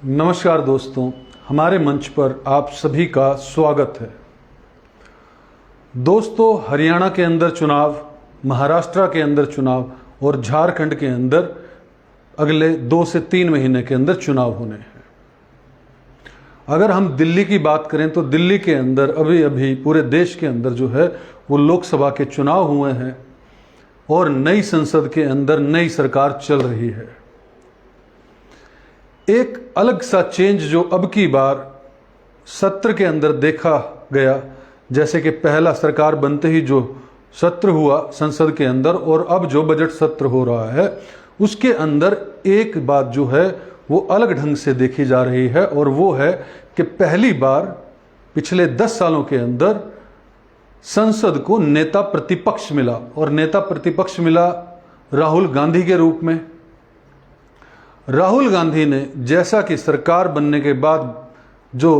नमस्कार दोस्तों, हमारे मंच पर आप सभी का स्वागत है। दोस्तों, हरियाणा के अंदर चुनाव, महाराष्ट्र के अंदर चुनाव और झारखंड के अंदर अगले 2 से 3 महीने के अंदर चुनाव होने हैं। अगर हम दिल्ली की बात करें तो दिल्ली के अंदर अभी अभी पूरे देश के अंदर जो है वो लोकसभा के चुनाव हुए हैं और नई संसद के अंदर नई सरकार चल रही है। एक अलग सा चेंज जो अब की बार सत्र के अंदर देखा गया, जैसे कि पहला सरकार बनते ही जो सत्र हुआ संसद के अंदर और अब जो बजट सत्र हो रहा है, उसके अंदर एक बात जो है वो अलग ढंग से देखी जा रही है और वो है कि पहली बार पिछले 10 सालों के अंदर संसद को नेता प्रतिपक्ष मिला और नेता प्रतिपक्ष मिला राहुल गांधी के रूप में। राहुल गांधी ने जैसा कि सरकार बनने के बाद जो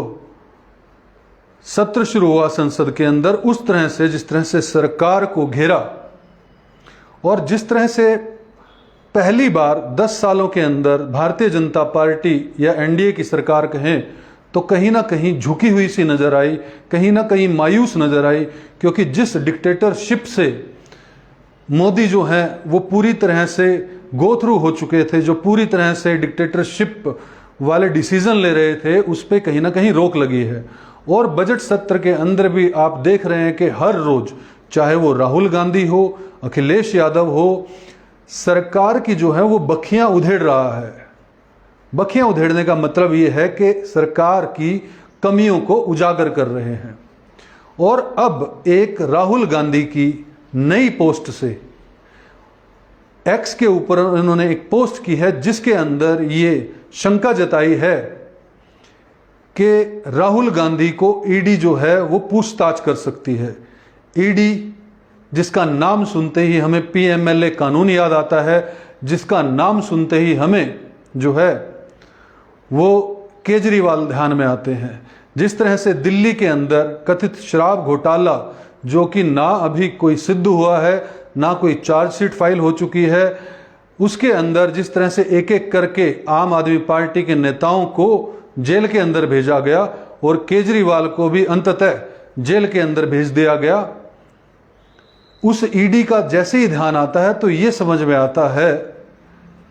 सत्र शुरू हुआ संसद के अंदर, उस तरह से जिस तरह से सरकार को घेरा और जिस तरह से पहली बार 10 सालों के अंदर भारतीय जनता पार्टी या एनडीए की सरकार कहें तो कहीं ना कहीं झुकी हुई सी नजर आई, कहीं ना कहीं मायूस नजर आई, क्योंकि जिस डिक्टेटरशिप से मोदी जो है वो पूरी तरह से गो थ्रू हो चुके थे, जो पूरी तरह से डिक्टेटरशिप वाले डिसीजन ले रहे थे, उस पे कहीं ना कहीं रोक लगी है। और बजट सत्र के अंदर भी आप देख रहे हैं कि हर रोज, चाहे वो राहुल गांधी हो, अखिलेश यादव हो, सरकार की जो है वो बखियां उधेड़ रहा है। बखियां उधेड़ने का मतलब ये है कि सरकार की कमियों को उजागर कर रहे हैं। और अब एक राहुल गांधी की नई पोस्ट से एक्स के ऊपर उन्होंने एक पोस्ट की है जिसके अंदर ये शंका जताई है कि राहुल गांधी को ईडी जो है वो पूछताछ कर सकती है। ईडी जिसका नाम सुनते ही हमें पीएमएलए कानून याद आता है, जिसका नाम सुनते ही हमें जो है वो केजरीवाल ध्यान में आते हैं। जिस तरह से दिल्ली के अंदर कथित शराब घोटाला, जो कि ना अभी कोई सिद्ध हुआ है, ना कोई चार्जशीट फाइल हो चुकी है, उसके अंदर जिस तरह से एक एक करके आम आदमी पार्टी के नेताओं को जेल के अंदर भेजा गया और केजरीवाल को भी अंततः जेल के अंदर भेज दिया गया, उस ईडी का जैसे ही ध्यान आता है तो ये समझ में आता है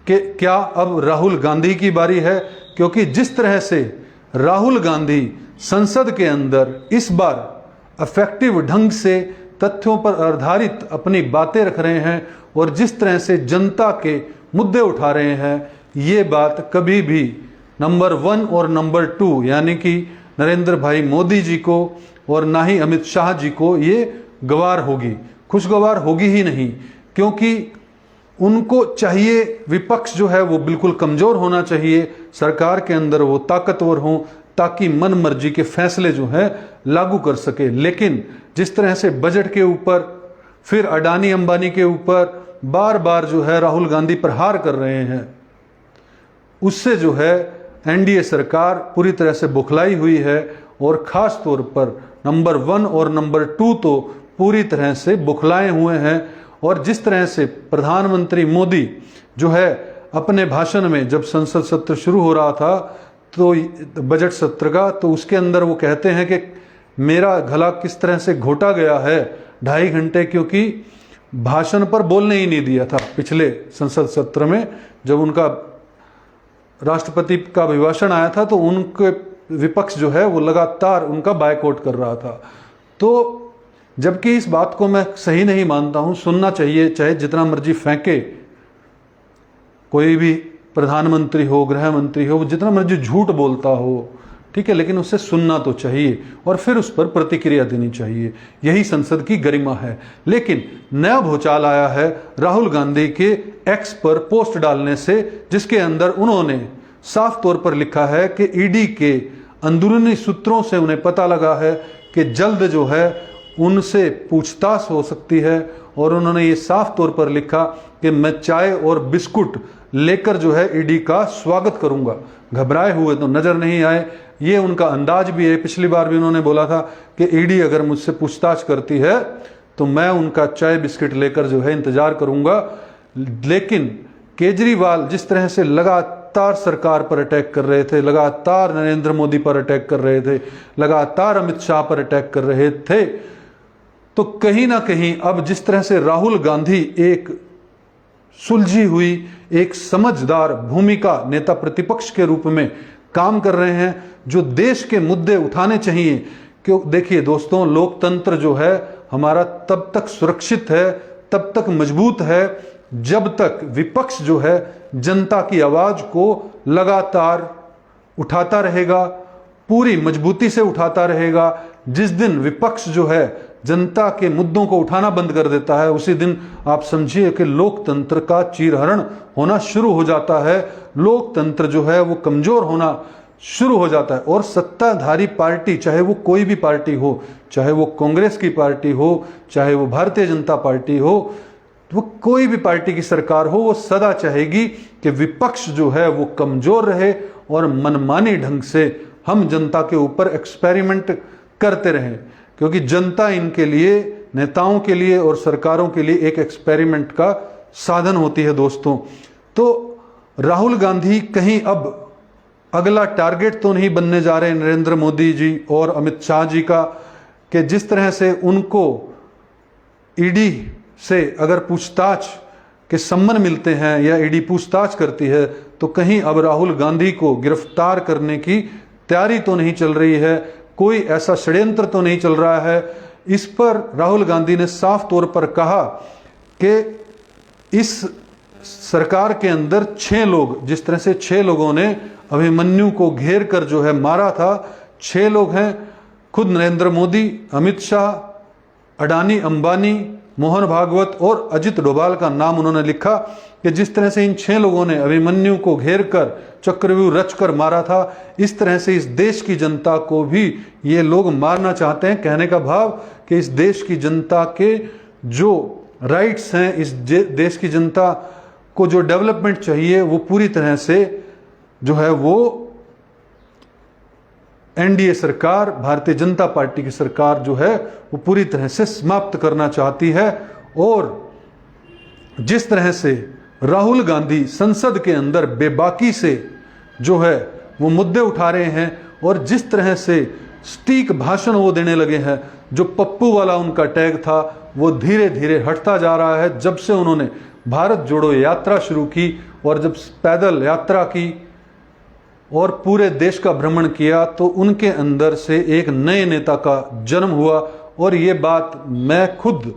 कि क्या अब राहुल गांधी की बारी है। क्योंकि जिस तरह से राहुल गांधी संसद के अंदर इस बार इफेक्टिव ढंग से तथ्यों पर आधारित अपनी बातें रख रहे हैं और जिस तरह से जनता के मुद्दे उठा रहे हैं, ये बात कभी भी नंबर 1 और नंबर 2 यानी कि नरेंद्र भाई मोदी जी को और ना ही अमित शाह जी को ये गवार होगी, खुशगवार होगी ही नहीं। क्योंकि उनको चाहिए विपक्ष जो है वो बिल्कुल कमजोर होना चाहिए, सरकार के अंदर वो ताकतवर हों ताकि मन मर्जी के फैसले जो है लागू कर सके। लेकिन जिस तरह से बजट के ऊपर, फिर अडानी अंबानी के ऊपर बार बार जो है राहुल गांधी प्रहार कर रहे हैं, उससे जो है एनडीए सरकार पूरी तरह से बुखलाई हुई है और खास तौर पर नंबर 1 और नंबर 2 तो पूरी तरह से बुखलाए हुए हैं। और जिस तरह से प्रधानमंत्री मोदी जो है अपने भाषण में, जब संसद सत्र शुरू हो रहा था तो बजट सत्र का, तो उसके अंदर वो कहते हैं कि मेरा गला किस तरह से घोटा गया है 2.5 घंटे, क्योंकि भाषण पर बोलने ही नहीं दिया था। पिछले संसद सत्र में जब उनका राष्ट्रपति का अभिभाषण आया था तो उनके विपक्ष जो है वो लगातार उनका बायकॉट कर रहा था। तो जबकि इस बात को मैं सही नहीं मानता हूं, सुनना चाहिए, चाहे जितना मर्जी फेंके कोई भी प्रधानमंत्री हो, गृह मंत्री हो, वो जितना मर्जी झूठ बोलता हो, ठीक है, लेकिन उसे सुनना तो चाहिए और फिर उस पर प्रतिक्रिया देनी चाहिए। यही संसद की गरिमा है। लेकिन नया भूचाल आया है राहुल गांधी के एक्स पर पोस्ट डालने से, जिसके अंदर उन्होंने साफ तौर पर लिखा है कि ईडी के अंदरूनी सूत्रों से उन्हें पता लगा है कि जल्द जो है उनसे पूछताछ हो सकती है। और उन्होंने ये साफ तौर पर लिखा कि मैं चाय और बिस्कुट लेकर जो है ईडी का स्वागत करूंगा, घबराए हुए तो नजर नहीं आए। ये उनका अंदाज भी है। पिछली बार भी उन्होंने बोला था कि ईडी अगर मुझसे पूछताछ करती है तो मैं उनका चाय बिस्किट लेकर जो है इंतजार करूंगा। लेकिन केजरीवाल जिस तरह से लगातार लगातार सरकार पर अटैक कर रहे थे, लगातार नरेंद्र मोदी पर अटैक कर रहे थे, लगातार अमित शाह पर अटैक कर रहे थे, तो कहीं ना कहीं अब जिस तरह से राहुल गांधी एक सुलझी हुई, एक समझदार भूमिका नेता प्रतिपक्ष के रूप में काम कर रहे हैं, जो देश के मुद्दे उठाने चाहिए। क्यों, देखिए दोस्तों, लोकतंत्र जो है हमारा तब तक सुरक्षित है, तब तक मजबूत है, जब तक विपक्ष जो है जनता की आवाज को लगातार उठाता रहेगा, पूरी मजबूती से उठाता रहेगा। जिस दिन विपक्ष जो है जनता के मुद्दों को उठाना बंद कर देता है, उसी दिन आप समझिए कि लोकतंत्र का चीरहरण होना शुरू हो जाता है, लोकतंत्र जो है वो कमजोर होना शुरू हो जाता है। और सत्ताधारी पार्टी, चाहे वो कोई भी पार्टी हो, चाहे वो कांग्रेस की पार्टी हो, चाहे वो भारतीय जनता पार्टी हो, वो कोई भी पार्टी की सरकार हो, वो सदा चाहेगी कि विपक्ष जो है वो कमजोर रहे और मनमानी ढंग से हम जनता के ऊपर एक्सपेरिमेंट करते रहें, क्योंकि जनता इनके लिए, नेताओं के लिए और सरकारों के लिए एक एक्सपेरिमेंट का साधन होती है दोस्तों। तो राहुल गांधी कहीं अब अगला टारगेट तो नहीं बनने जा रहे नरेंद्र मोदी जी और अमित शाह जी का, कि जिस तरह से उनको ईडी से अगर पूछताछ के सम्मन मिलते हैं या ईडी पूछताछ करती है, तो कहीं अब राहुल गांधी को गिरफ्तार करने की तैयारी तो नहीं चल रही है, कोई ऐसा षड्यंत्र तो नहीं चल रहा है। इस पर राहुल गांधी ने साफ तौर पर कहा कि इस सरकार के अंदर 6 लोग, जिस तरह से 6 लोगों ने अभिमन्यु को घेर कर जो है मारा था, 6 लोग हैं, खुद नरेंद्र मोदी, अमित शाह, अडानी अंबानी, मोहन भागवत और अजित डोभाल का नाम उन्होंने लिखा, कि जिस तरह से इन 6 लोगों ने अभिमन्यु को घेर कर चक्रव्यूह रच कर मारा था, इस तरह से इस देश की जनता को भी ये लोग मारना चाहते हैं। कहने का भाव कि इस देश की जनता के जो राइट्स हैं, इस देश की जनता को जो डेवलपमेंट चाहिए, वो पूरी तरह से जो है वो एनडीए सरकार, भारतीय जनता पार्टी की सरकार जो है वो पूरी तरह से समाप्त करना चाहती है। और जिस तरह से राहुल गांधी संसद के अंदर बेबाकी से जो है वो मुद्दे उठा रहे हैं, और जिस तरह से सटीक भाषण वो देने लगे हैं, जो पप्पू वाला उनका टैग था वो धीरे धीरे हटता जा रहा है। जब से उन्होंने भारत जोड़ो यात्रा शुरू की और जब पैदल यात्रा की और पूरे देश का भ्रमण किया, तो उनके अंदर से एक नए नेता का जन्म हुआ। और ये बात मैं खुद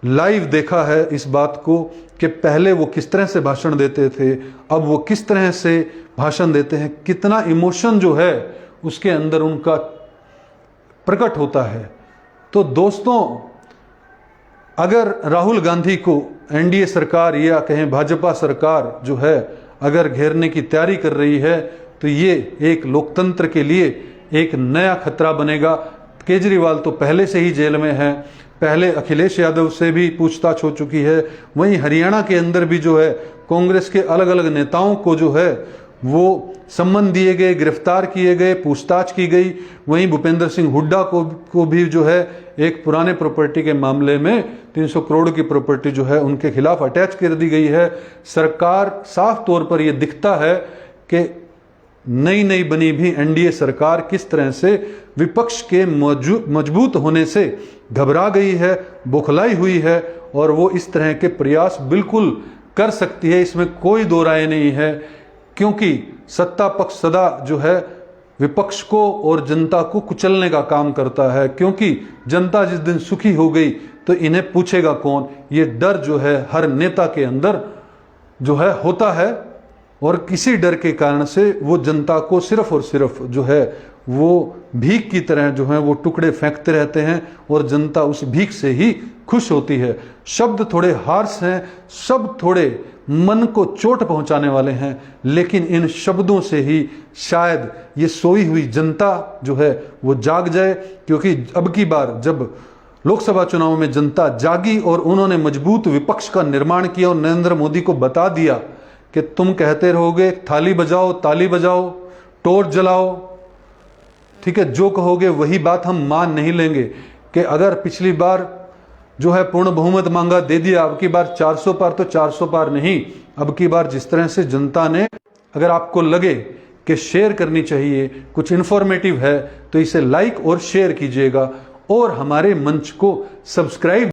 लाइव देखा है इस बात को, कि पहले वो किस तरह से भाषण देते थे, अब वो किस तरह से भाषण देते हैं, कितना इमोशन जो है उसके अंदर उनका प्रकट होता है। तो दोस्तों, अगर राहुल गांधी को एनडीए सरकार या कहें भाजपा सरकार जो है अगर घेरने की तैयारी कर रही है, तो ये एक लोकतंत्र के लिए एक नया खतरा बनेगा। केजरीवाल तो पहले से ही जेल में है, पहले अखिलेश यादव से भी पूछताछ हो चुकी है, वहीं हरियाणा के अंदर भी जो है कांग्रेस के अलग अलग नेताओं को जो है वो सम्मन दिए गए, गिरफ्तार किए गए, पूछताछ की गई। वहीं भूपेंद्र सिंह हुड्डा को भी जो है एक पुराने प्रॉपर्टी के मामले में 300 करोड़ की प्रॉपर्टी जो है उनके खिलाफ अटैच कर दी गई है। सरकार, साफ तौर पर यह दिखता है कि नई नई बनी भी एनडीए सरकार किस तरह से विपक्ष के मजबूत होने से घबरा गई है, बौखलाई हुई है, और वो इस तरह के प्रयास बिल्कुल कर सकती है, इसमें कोई दो राय नहीं है। क्योंकि सत्ता पक्ष सदा जो है विपक्ष को और जनता को कुचलने का काम करता है, क्योंकि जनता जिस दिन सुखी हो गई तो इन्हें पूछेगा कौन। ये डर जो है हर नेता के अंदर जो है होता है, और किसी डर के कारण से वो जनता को सिर्फ और सिर्फ जो है वो भीख की तरह जो है वो टुकड़े फेंकते रहते हैं, और जनता उस भीख से ही खुश होती है। शब्द थोड़े हार्श हैं, शब्द थोड़े मन को चोट पहुंचाने वाले हैं, लेकिन इन शब्दों से ही शायद ये सोई हुई जनता जो है वो जाग जाए। क्योंकि अब की बार जब लोकसभा चुनाव में जनता जागी और उन्होंने मजबूत विपक्ष का निर्माण किया और नरेंद्र मोदी को बता दिया कि तुम कहते रहोगे थाली बजाओ, ताली बजाओ, टोर्च जलाओ, ठीक है, जो कहोगे वही बात हम मान नहीं लेंगे। कि अगर पिछली बार जो है पूर्ण बहुमत मांगा, दे दिया, अब की बार 400 पार, तो 400 पार नहीं, अब की बार जिस तरह से जनता ने अगर आपको लगे कि शेयर करनी चाहिए, कुछ इन्फॉर्मेटिव है, तो इसे लाइक और शेयर कीजिएगा और हमारे मंच को सब्सक्राइब